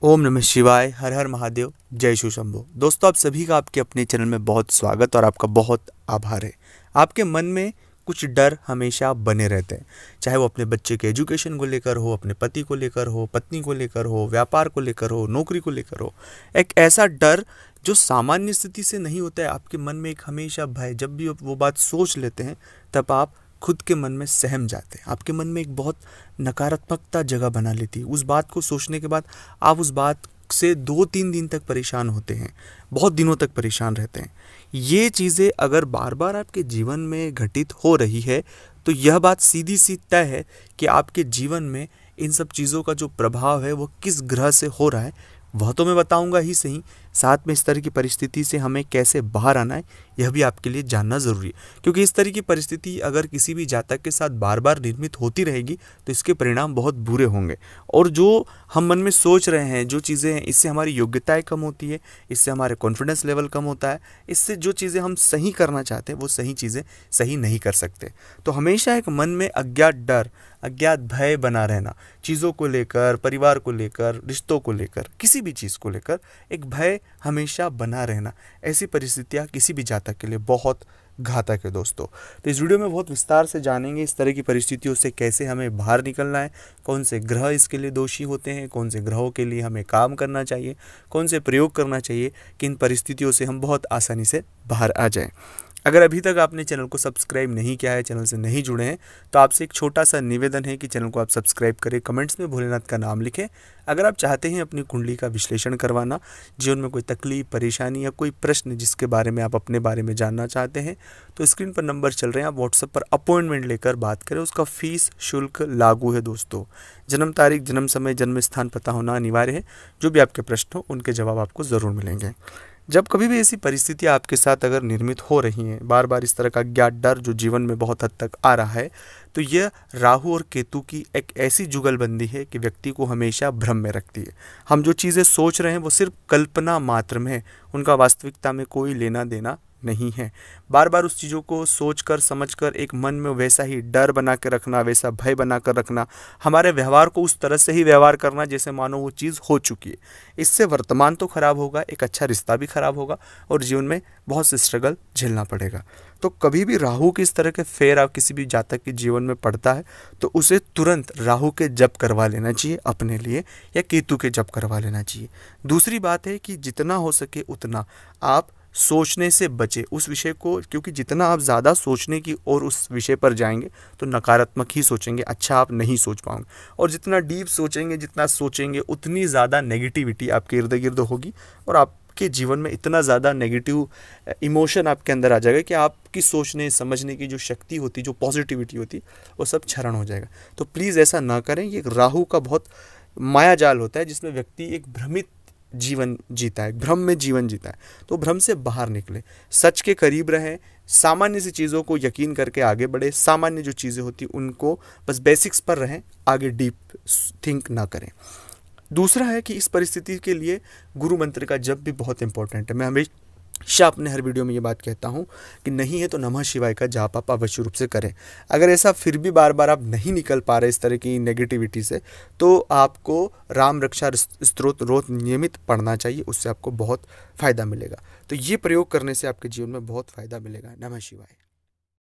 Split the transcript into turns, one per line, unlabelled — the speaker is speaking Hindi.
ओम नमः शिवाय, हर हर महादेव, जय शिव शंभो। दोस्तों, आप सभी का आपके अपने चैनल में बहुत स्वागत और आपका बहुत आभार है। आपके मन में कुछ डर हमेशा बने रहते हैं, चाहे वो अपने बच्चे के एजुकेशन को लेकर हो, अपने पति को लेकर हो, पत्नी को लेकर हो, व्यापार को लेकर हो, नौकरी को लेकर हो। एक ऐसा डर जो सामान्य स्थिति से नहीं होता है, आपके मन में एक हमेशा भय, जब भी आप वो बात सोच लेते हैं तब आप खुद के मन में सहम जाते हैं। आपके मन में एक बहुत नकारात्मकता जगह बना लेती है। उस बात को सोचने के बाद आप उस बात से 2-3 दिन तक परेशान होते हैं, बहुत दिनों तक परेशान रहते हैं। ये चीज़ें अगर बार बार आपके जीवन में घटित हो रही है तो यह बात सीधी सी तय है कि आपके जीवन में इन सब चीज़ों का जो प्रभाव है वो किस ग्रह से हो रहा है वह तो मैं बताऊंगा ही सही, साथ में इस तरह की परिस्थिति से हमें कैसे बाहर आना है यह भी आपके लिए जानना ज़रूरी है। क्योंकि इस तरह की परिस्थिति अगर किसी भी जातक के साथ बार बार निर्मित होती रहेगी तो इसके परिणाम बहुत बुरे होंगे। और जो हम मन में सोच रहे हैं, जो चीज़ें हैं, इससे हमारी योग्यताएं कम होती है, इससे हमारे कॉन्फिडेंस लेवल कम होता है, इससे जो चीज़ें हम सही करना चाहते हैं वो सही चीज़ें सही नहीं कर सकते। तो हमेशा एक मन में अज्ञात डर, अज्ञात भय बना रहना, चीज़ों को लेकर, परिवार को लेकर, रिश्तों को लेकर, किसी भी चीज़ को लेकर एक भय हमेशा बना रहना, ऐसी परिस्थितियाँ किसी भी जातक के लिए बहुत घातक है दोस्तों। तो इस वीडियो में बहुत विस्तार से जानेंगे इस तरह की परिस्थितियों से कैसे हमें बाहर निकलना है, कौन से ग्रह इसके लिए दोषी होते हैं, कौन से ग्रहों के लिए हमें काम करना चाहिए, कौन से प्रयोग करना चाहिए कि इन परिस्थितियों से हम बहुत आसानी से बाहर आ जाएं। अगर अभी तक आपने चैनल को सब्सक्राइब नहीं किया है, चैनल से नहीं जुड़े हैं, तो आपसे एक छोटा सा निवेदन है कि चैनल को आप सब्सक्राइब करें, कमेंट्स में भोलेनाथ का नाम लिखें। अगर आप चाहते हैं अपनी कुंडली का विश्लेषण करवाना, जीवन में कोई तकलीफ, परेशानी या कोई प्रश्न जिसके बारे में आप अपने बारे में जानना चाहते हैं, तो स्क्रीन पर नंबर चल रहे हैं, आप व्हाट्सएप पर अपॉइंटमेंट लेकर बात करें। उसका फीस शुल्क लागू है दोस्तों। जन्म तारीख, जन्म समय, जन्म स्थान पता होना अनिवार्य है। जो भी आपके प्रश्न हो उनके जवाब आपको ज़रूर मिलेंगे। जब कभी भी ऐसी परिस्थितियाँ आपके साथ अगर निर्मित हो रही हैं, बार बार इस तरह का अज्ञात डर जो जीवन में बहुत हद तक आ रहा है, तो यह राहु और केतु की एक ऐसी जुगलबंदी है कि व्यक्ति को हमेशा भ्रम में रखती है। हम जो चीज़ें सोच रहे हैं वो सिर्फ कल्पना मात्र में है, उनका वास्तविकता में कोई लेना देना नहीं है। बार बार उस चीज़ों को सोचकर समझकर एक मन में वैसा ही डर बना के रखना, वैसा भय बना कर रखना, हमारे व्यवहार को उस तरह से ही व्यवहार करना जैसे मानो वो चीज़ हो चुकी है। इससे वर्तमान तो खराब होगा, एक अच्छा रिश्ता भी खराब होगा और जीवन में बहुत से स्ट्रगल झेलना पड़ेगा। तो कभी भी राहु की इस तरह के फेर आप किसी भी जातक के जीवन में पड़ता है तो उसे तुरंत राहु के जप करवा लेना चाहिए अपने लिए, या केतु के जप करवा लेना चाहिए। दूसरी बात है कि जितना हो सके उतना आप सोचने से बचे उस विषय को, क्योंकि जितना आप ज़्यादा सोचने की और उस विषय पर जाएंगे तो नकारात्मक ही सोचेंगे, अच्छा आप नहीं सोच पाओगे। और जितना डीप सोचेंगे, जितना सोचेंगे, उतनी ज़्यादा नेगेटिविटी आपके इर्द गिर्द होगी और आपके जीवन में इतना ज़्यादा नेगेटिव इमोशन आपके अंदर आ जाएगा कि आपकी सोचने समझने की जो शक्ति होती, जो पॉजिटिविटी होती, वो सब क्षरण हो जाएगा। तो प्लीज़ ऐसा ना करें। ये राहु का बहुत माया जाल होता है जिसमें व्यक्ति एक भ्रमित जीवन जीता है, भ्रम में जीवन जीता है। तो भ्रम से बाहर निकले, सच के करीब रहें, सामान्य सी चीज़ों को यकीन करके आगे बढ़े। सामान्य जो चीज़ें होती उनको बस बेसिक्स पर रहें, आगे डीप थिंक ना करें। दूसरा है कि इस परिस्थिति के लिए गुरु मंत्र का जप भी बहुत इंपॉर्टेंट है। मैं हमेशा अपने हर वीडियो में ये बात कहता हूँ कि नहीं है तो नमः शिवाय का जाप आप अवश्य रूप से करें। अगर ऐसा फिर भी बार बार आप नहीं निकल पा रहे इस तरह की नेगेटिविटी से, तो आपको राम रक्षा स्तोत्र रोज नियमित पढ़ना चाहिए, उससे आपको बहुत फ़ायदा मिलेगा। तो ये प्रयोग करने से आपके जीवन में बहुत फ़ायदा मिलेगा। नमः शिवाय।